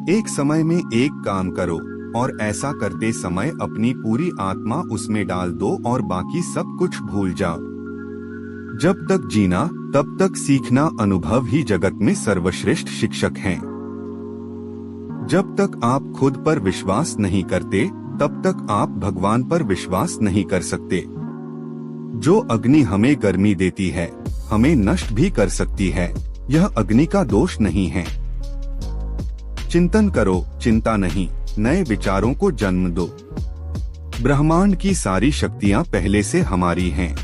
एक समय में एक काम करो और ऐसा करते समय अपनी पूरी आत्मा उसमें डाल दो और बाकी सब कुछ भूल जाओ। जब तक जीना तब तक सीखना, अनुभव ही जगत में सर्वश्रेष्ठ शिक्षक हैं। जब तक आप खुद पर विश्वास नहीं करते तब तक आप भगवान पर विश्वास नहीं कर सकते। जो अग्नि हमें गर्मी देती है हमें नष्ट भी कर सकती है, यह अग्नि का दोष नहीं है। चिंतन करो, चिंता नहीं, नए विचारों को जन्म दो। ब्रह्मांड की सारी शक्तियां पहले से हमारी हैं।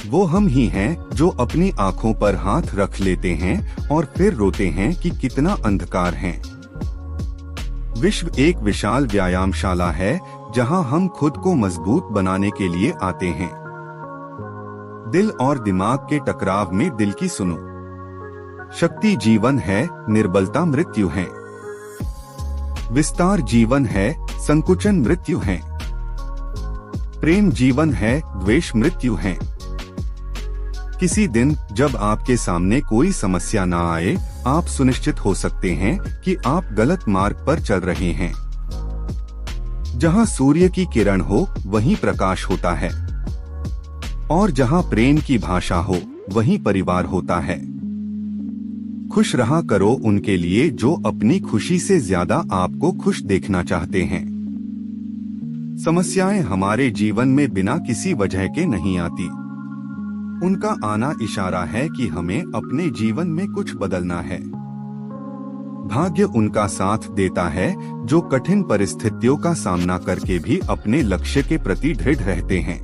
वो हम ही हैं जो अपनी आंखों पर हाथ रख लेते हैं और फिर रोते हैं कि कितना अंधकार है। विश्व एक विशाल व्यायामशाला है जहां हम खुद को मजबूत बनाने के लिए आते हैं। दिल और दिमाग के टकराव में दिल की सुनो। शक्ति जीवन है, निर्बलता मृत्यु है। विस्तार जीवन है, संकुचन मृत्यु है। प्रेम जीवन है, द्वेष मृत्यु है। किसी दिन जब आपके सामने कोई समस्या न आए, आप सुनिश्चित हो सकते हैं कि आप गलत मार्ग पर चल रहे हैं। जहां सूर्य की किरण हो वहीं प्रकाश होता है, और जहां प्रेम की भाषा हो वहीं परिवार होता है। खुश रहा करो उनके लिए जो अपनी खुशी से ज्यादा आपको खुश देखना चाहते हैं। समस्याएं हमारे जीवन में बिना किसी वजह के नहीं आती। उनका आना इशारा है कि हमें अपने जीवन में कुछ बदलना है। भाग्य उनका साथ देता है जो कठिन परिस्थितियों का सामना करके भी अपने लक्ष्य के प्रति दृढ़ रहते हैं।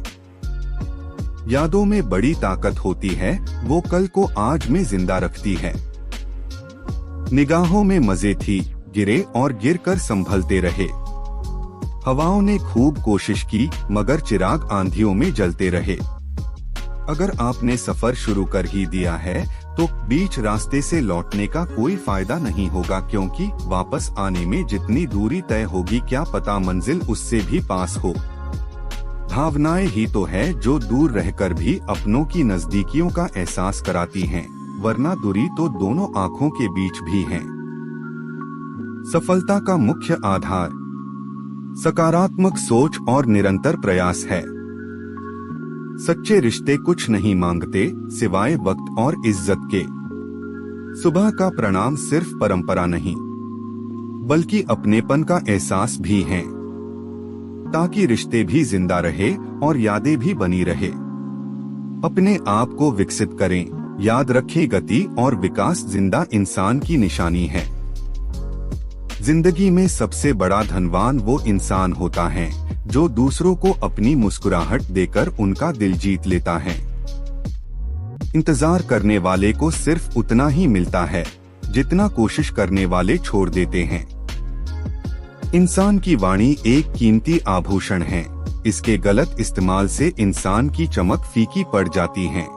यादों में बड़ी ताकत होती है, वो कल को आज में जिंदा रखती है। निगाहों में मजे थी, गिरे और गिरकर संभलते रहे। हवाओं ने खूब कोशिश की मगर चिराग आंधियों में जलते रहे। अगर आपने सफर शुरू कर ही दिया है तो बीच रास्ते से लौटने का कोई फायदा नहीं होगा, क्योंकि वापस आने में जितनी दूरी तय होगी क्या पता मंजिल उससे भी पास हो। भावनाएं ही तो है जो दूर रहकर भी अपनों की नजदीकियों का एहसास कराती हैं, वरना दूरी तो दोनों आंखों के बीच भी है। सफलता का मुख्य आधार सकारात्मक सोच और निरंतर प्रयास है। सच्चे रिश्ते कुछ नहीं मांगते सिवाय वक्त और इज्जत के। सुबह का प्रणाम सिर्फ परंपरा नहीं बल्कि अपनेपन का एहसास भी है, ताकि रिश्ते भी जिंदा रहे और यादें भी बनी रहे। अपने आप को विकसित करें, याद रखें गति और विकास जिंदा इंसान की निशानी है। जिंदगी में सबसे बड़ा धनवान वो इंसान होता है जो दूसरों को अपनी मुस्कुराहट देकर उनका दिल जीत लेता है। इंतजार करने वाले को सिर्फ उतना ही मिलता है जितना कोशिश करने वाले छोड़ देते हैं। इंसान की वाणी एक कीमती आभूषण है, इसके गलत इस्तेमाल से इंसान की चमक फीकी पड़ जाती है।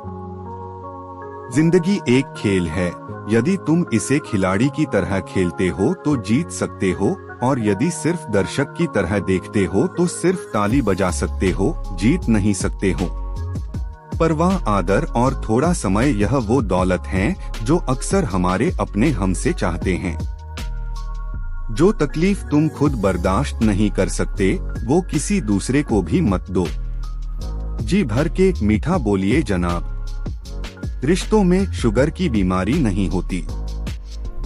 जिंदगी एक खेल है, यदि तुम इसे खिलाड़ी की तरह खेलते हो तो जीत सकते हो, और यदि सिर्फ दर्शक की तरह देखते हो तो सिर्फ ताली बजा सकते हो, जीत नहीं सकते हो। परवाह, आदर और थोड़ा समय यह वो दौलत हैं जो अक्सर हमारे अपने हमसे चाहते हैं। जो तकलीफ तुम खुद बर्दाश्त नहीं कर सकते वो किसी दूसरे को भी मत दो। जी भर के मीठा बोलिए जनाब। रिश्तों में शुगर की बीमारी नहीं होती।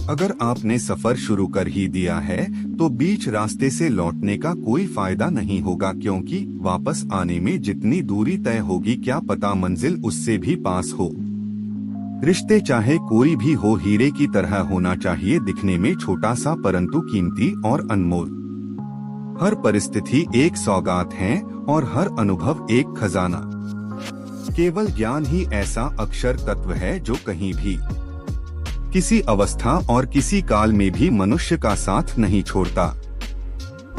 अगर आपने सफर शुरू कर ही दिया है तो बीच रास्ते से लौटने का कोई फायदा नहीं होगा, क्योंकि वापस आने में जितनी दूरी तय होगी क्या पता मंजिल उससे भी पास हो। रिश्ते चाहे कोई भी हो हीरे की तरह होना चाहिए, दिखने में छोटा सा परंतु कीमती और अनमोल। हर परिस्थिति एक सौगात है और हर अनुभव एक खजाना। केवल ज्ञान ही ऐसा अक्षर तत्व है जो कहीं भी किसी अवस्था और किसी काल में भी मनुष्य का साथ नहीं छोड़ता।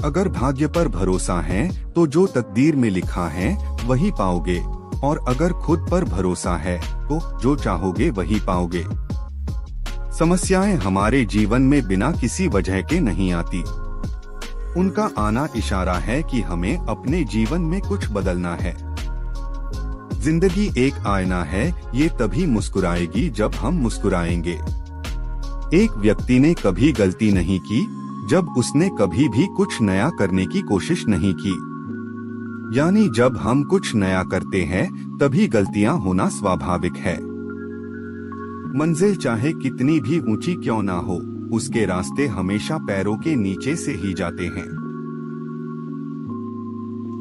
अगर भाग्य पर भरोसा है तो जो तकदीर में लिखा है वही पाओगे, और अगर खुद पर भरोसा है तो जो चाहोगे वही पाओगे। समस्याएं हमारे जीवन में बिना किसी वजह के नहीं आती। उनका आना इशारा है कि हमें अपने जीवन में कुछ बदलना है। जिंदगी एक आईना है, ये तभी मुस्कुराएगी जब हम मुस्कुराएंगे। एक व्यक्ति ने कभी गलती नहीं की जब उसने कभी भी कुछ नया करने की कोशिश नहीं की। यानी जब हम कुछ नया करते हैं तभी गलतियां होना स्वाभाविक है। मंजिल चाहे कितनी भी ऊंची क्यों ना हो, उसके रास्ते हमेशा पैरों के नीचे से ही जाते हैं।